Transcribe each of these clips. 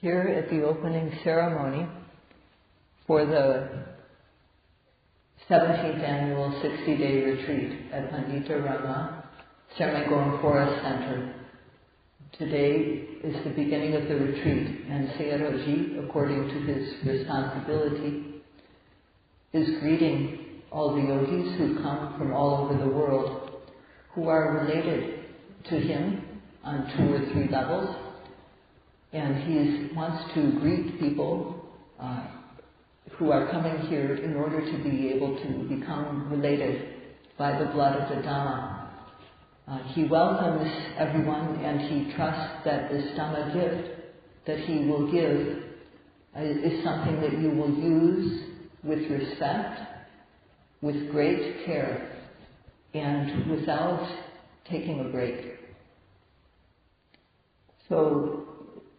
here at the opening ceremony for the 17th annual 60-day retreat at Panditarama Semigone Forest Center. Today is the beginning of the retreat, and Sayagyi, according to his responsibility, is greeting all the yogis who come from all over the world, who are related to him on 2 or 3 levels, and he wants to greet people who are coming here in order to be able to become related by the blood of the Dhamma. He welcomes everyone, and he trusts that this Dhamma gift that he will give is something that you will use with respect, with great care, and without taking a break. So,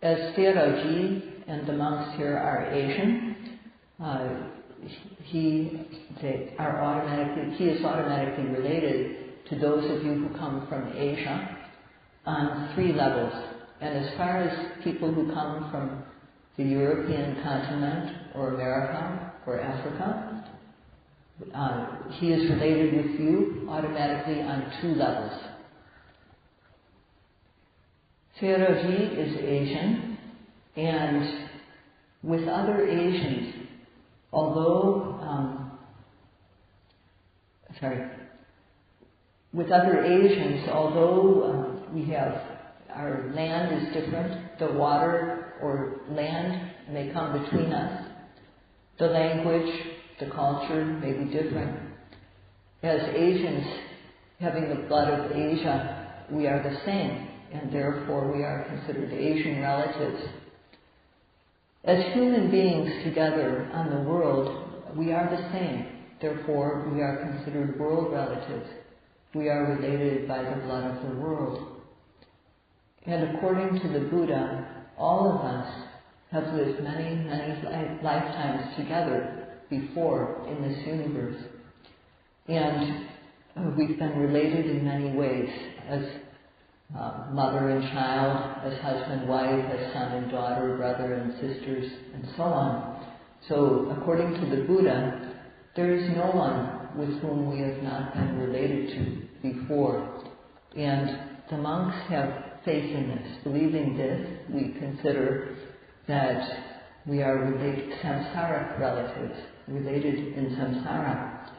as Sayagyi and the monks here are Asian, he is automatically related to those of you who come from Asia on 3 levels. And as far as people who come from the European continent or America or Africa, he is related with you automatically on 2 levels. Sayagyi is Asian, and with other Asians, although we have, our land is different, the water or land may come between us, the language, the culture may be different. As Asians, having the blood of Asia, we are the same, and therefore we are considered Asian relatives. As human beings together on the world, we are the same, therefore we are considered world relatives. We are related by the blood of the world. And according to the Buddha, all of us have lived many, many lifetimes together before in this universe. And we've been related in many ways, as mother and child, as husband, wife, as son and daughter, brother and sisters, and so on. So according to the Buddha, there is no one with whom we have not been related to before. And the monks have faith in this. Believing this, we consider that we are related, samsaric relatives, related in samsara.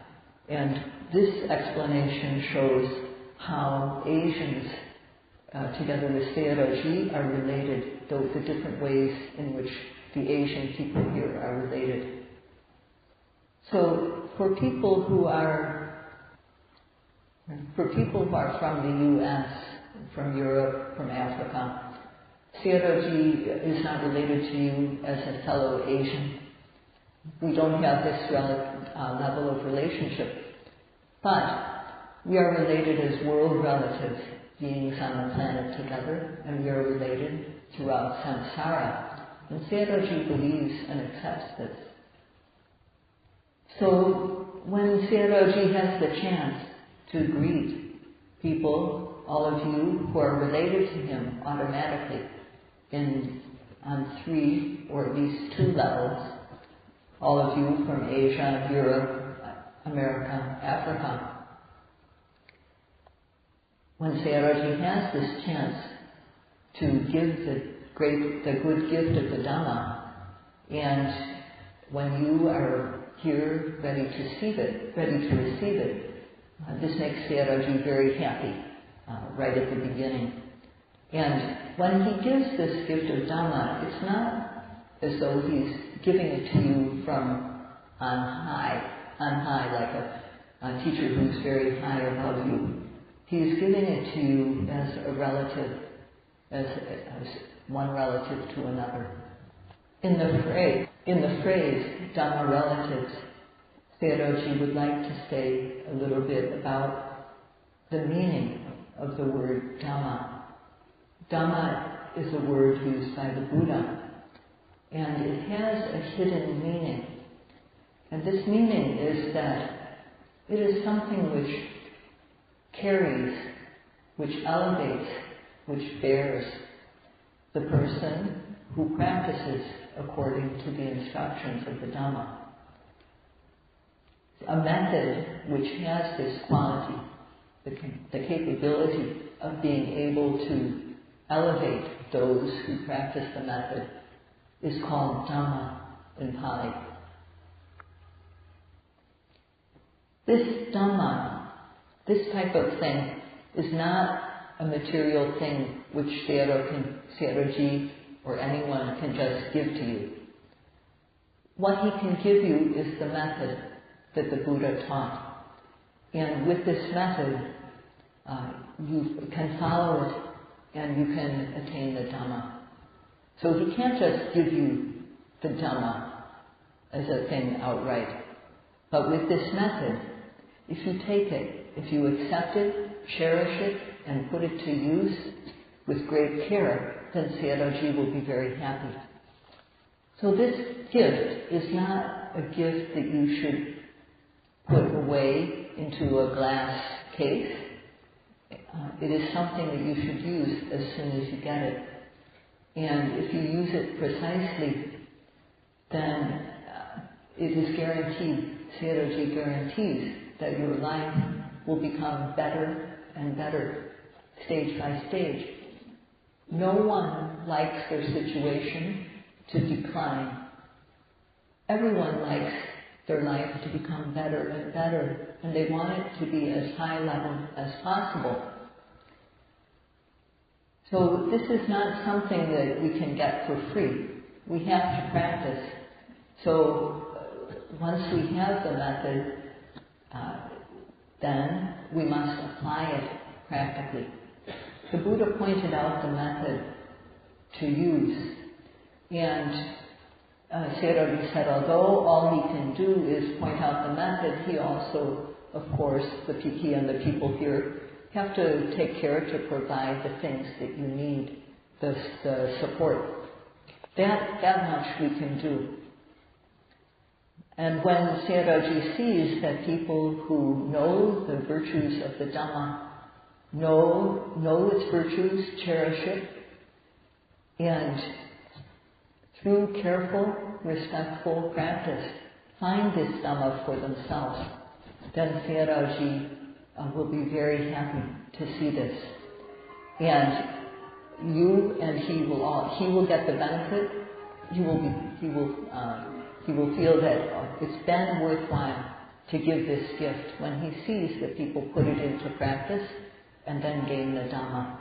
And this explanation shows how Asians, together with Sayagyi, are related, the different ways in which the Asian people here are related. So for people who are from the U.S., from Europe, from Africa, Sayagyi is not related to you as a fellow Asian. We don't have this level of relationship. But we are related as world relatives, beings on the planet together, and we are related throughout samsara. And Sayagyi believes and accepts this. So when Sayagyi has the chance to greet people, all of you who are related to him automatically on 3 or at least 2 levels, all of you from Asia, Europe, America, Africa, when Sayagyi has this chance to give the good gift of the Dhamma, and when you are here ready to receive it, this makes Sayagyi very happy right at the beginning. And when he gives this gift of Dhamma, it's not as though he's giving it to you from on high like a teacher who's very high above you. He's giving it to you as a relative, as one relative to another. In the phrase Dhamma relatives, Sayagyi would like to say a little bit about the meaning of the word Dhamma. Dhamma is a word used by the Buddha, and it has a hidden meaning. And this meaning is that it is something which carries, which elevates, which bears the person who practices according to the instructions of the Dhamma. A method which has this quality, the capability of being able to elevate those who practice the method, is called Dhamma in Pali. This Dhamma, this type of thing, is not a material thing which Sayagyi or anyone can just give to you. What he can give you is the method that the Buddha taught. And with this method, you can follow it and you can attain the Dhamma. So he can't just give you the Dhamma as a thing outright. But with this method, if you take it, if you accept it, cherish it, and put it to use with great care, then Sayagyi will be very happy. So this gift is not a gift that you should put away into a glass case. It is something that you should use as soon as you get it. And if you use it precisely, then it is guaranteed, Sayagyi guarantees, that your life will become better and better, stage by stage. No one likes their situation to decline. Everyone likes their life to become better and better, and they want it to be as high level as possible. So this is not something that we can get for free. We have to practice. So once we have the method, then we must apply it practically. The Buddha pointed out the method to use, and Sayagyi said, although all he can do is point out the method, he also, of course, he and the people here have to take care to provide the things that you need, the support. That much we can do. And when Sayagyi sees that people who know the virtues of the Dhamma, know its virtues, cherish it, and through careful, respectful practice, find this Dhamma for themselves, then Sayagyi will be very happy to see this. And you and he will get the benefit. He will feel that it's been worthwhile to give this gift when he sees that people put it into practice and then gain the Dhamma.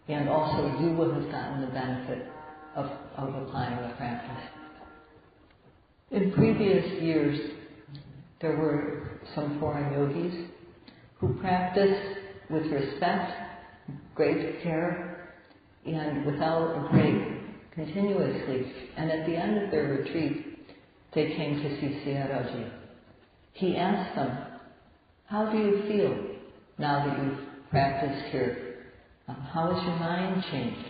And also you will have gotten the benefit of applying the practice. In previous years, there were some foreign yogis who practiced with respect, great care, and without a break, continuously. And at the end of their retreat, they came to see Sayagyi. He asked them, how do you feel now that you've practiced here? How has your mind changed?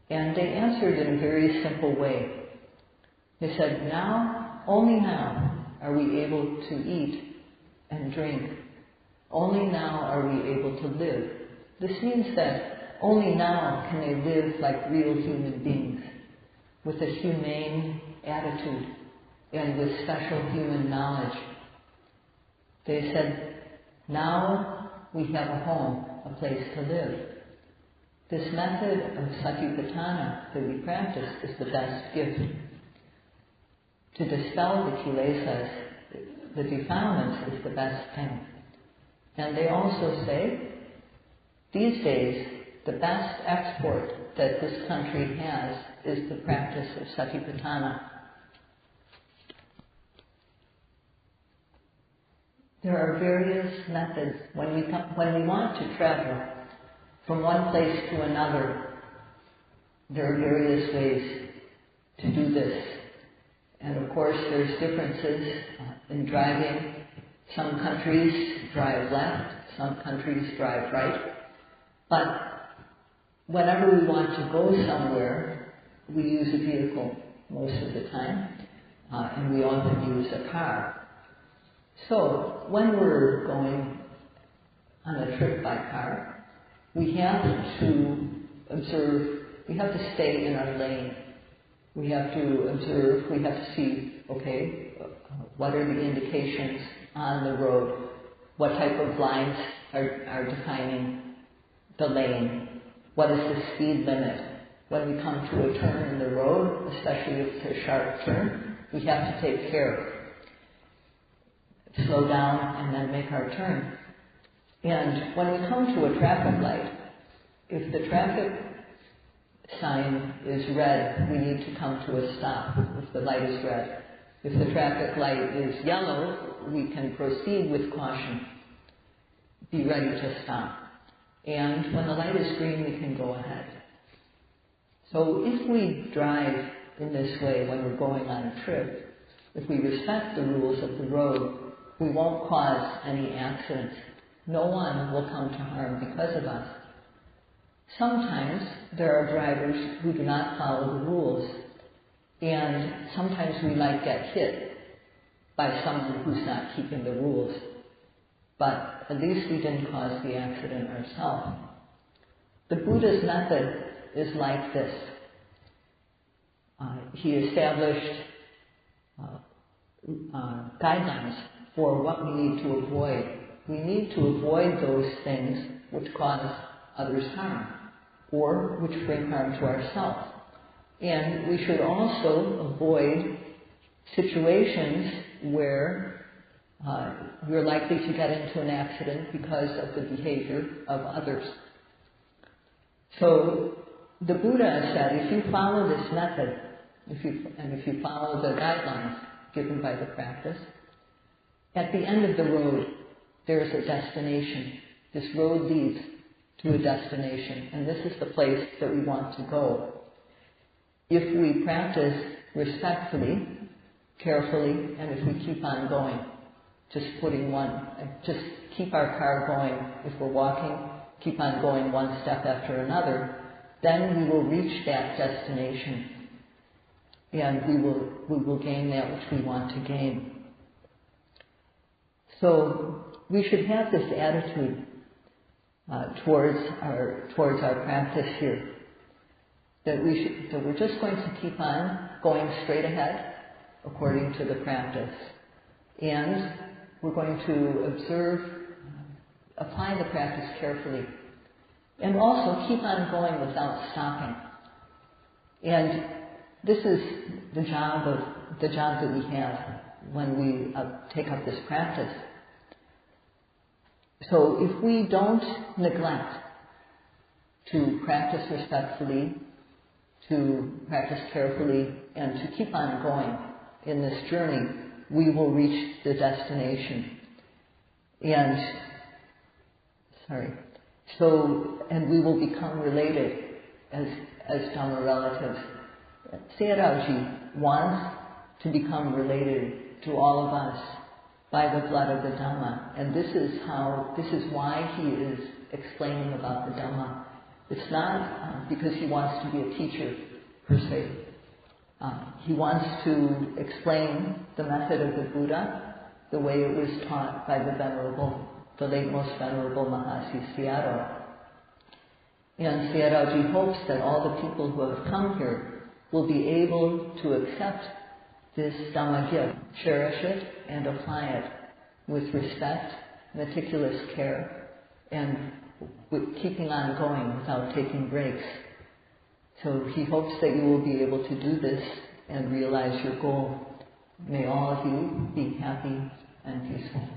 And they answered in a very simple way. They said, only now are we able to eat and drink. Only now are we able to live. This means that only now can they live like real human beings, with a humane attitude and with special human knowledge. They said, now we have a home, a place to live. This method of satipatthana that we practice is the best gift. To dispel the kilesas, the defilements, is the best thing. And they also say, these days, the best export that this country has is the practice of satipatthana. There are various methods when we want to travel from one place to another. There are various ways to do this. And of course there's differences in driving. Some countries drive left, some countries drive right. But whenever we want to go somewhere, we use a vehicle most of the time, and we often use a car. So when we're going on a trip by car, we have to observe, we have to stay in our lane. We have to observe, we have to see, okay, what are the indications on the road? What type of lines are defining the lane? What is the speed limit? When we come to a turn in the road, especially if it's a sharp turn, we have to take care. Slow down and then make our turn. And when we come to a traffic light, if the traffic sign is red, we need to come to a stop if the light is red. If the traffic light is yellow, we can proceed with caution. Be ready to stop. And when the light is green, we can go ahead. So if we drive in this way when we're going on a trip, if we respect the rules of the road, we won't cause any accidents. No one will come to harm because of us. Sometimes there are drivers who do not follow the rules, and sometimes we might get hit by someone who's not keeping the rules. But at least we didn't cause the accident ourselves. The Buddha's method is like this. He established guidelines for what we need to avoid. We need to avoid those things which cause others harm, or which bring harm to ourselves. And we should also avoid situations where we're likely to get into an accident because of the behavior of others. So the Buddha said, if you follow this method, if you follow the guidelines given by the practice, at the end of the road, there's a destination. This road leads to a destination, and this is the place that we want to go. If we practice respectfully, carefully, and if we keep on going, just keep our car going. If we're walking, keep on going one step after another, then we will reach that destination, and we will gain that which we want to gain. So we should have this attitude towards our practice here, that we're just going to keep on going straight ahead according to the practice, and we're going to observe, apply the practice carefully, and also keep on going without stopping. And this is the job that we have when we take up this practice. So if we don't neglect to practice respectfully, to practice carefully, and to keep on going in this journey, we will reach the destination. And we will become related as Dhamma relatives. Sayagyi wants to become related to all of us by the blood of the Dhamma, and this is why he is explaining about the Dhamma. It's not because he wants to be a teacher per se. He wants to explain the method of the Buddha the way it was taught by the late most venerable Mahasi Sayadaw. And Sayadaw hopes that all the people who have come here will be able to accept this Dhamma gift, cherish it, and apply it with respect, meticulous care, and with keeping on going without taking breaks. So he hopes that you will be able to do this and realize your goal. May all of you be happy and peaceful.